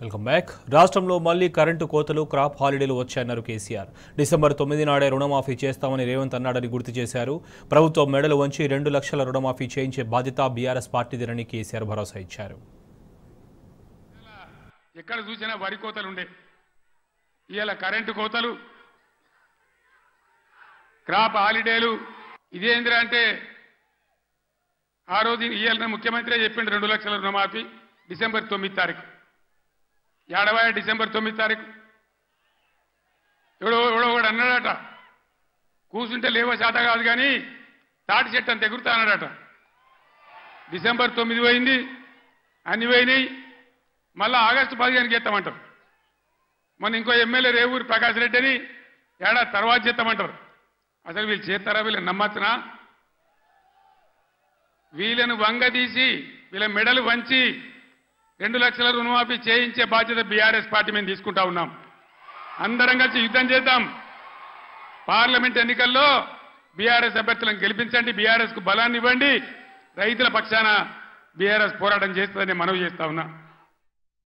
Welcome back. రాష్ట్రంలో మళ్లీ current కోతలు, క్రాప్ హాలిడేలు వచ్చాయన్నారు కేసీఆర్. డిసెంబర్ 9 నాడే రుణమాఫీ చేస్తామని రేవంత్ అన్నాడని గుర్తు చేశారు. ప్రభుత్వం మెడలు వంచి 2 లక్షల రుణమాఫీ చేయించే బాధ్యత బీఆర్ఎస్ పార్టీదేనని కేసీఆర్ భరోసా ఇచ్చారు. ఎక్కడ చూసినా వరి కోతలు ఉండే, ఇవాళ కరెంటు కోతలు, క్రాప్ హాలిడేలు. ఇదేంద్రా అంటే ఆ రోజు ఇవాళ ముఖ్యమంత్రి చెప్పిండు 2 లక్షల రుణమాఫీ డిసెంబర్ 9 తారీఖు. ఏడవాయ డిసెంబర్ 9 తారీఖు ఎవడో కూడా అన్నాడట, కూర్చుంటే లేవో శాత కాదు కానీ తాటి చెట్టు అంత ఎగురుతా అన్నాడట. డిసెంబర్ 9 పోయింది, అన్ని పోయినాయి. మళ్ళా ఆగస్టు 15కి చేస్తామంటారు. మొన్న ఇంకో ఎమ్మెల్యే రేవూరి ప్రకాష్ రెడ్డి అని ఏడాది తర్వాత చేస్తామంటారు. అసలు వీళ్ళు చేస్తారా? వీళ్ళని నమ్మచ్చునా? వీళ్ళను వంగదీసి వీళ్ళ మెడలు వంచి 2 లక్షల రుణమాఫీ చేయించే బాధ్యత బీఆర్ఎస్ పార్టీ మేము తీసుకుంటా ఉన్నాం. అందరం కలిసి యుద్ధం చేద్దాం. పార్లమెంట్ ఎన్నికల్లో బీఆర్ఎస్ అభ్యర్థులను గెలిపించండి, బీఆర్ఎస్ కు బలాన్ని ఇవ్వండి. రైతుల పక్షాన బీఆర్ఎస్ పోరాటం చేస్తుందని మనవి చేస్తా ఉన్నా.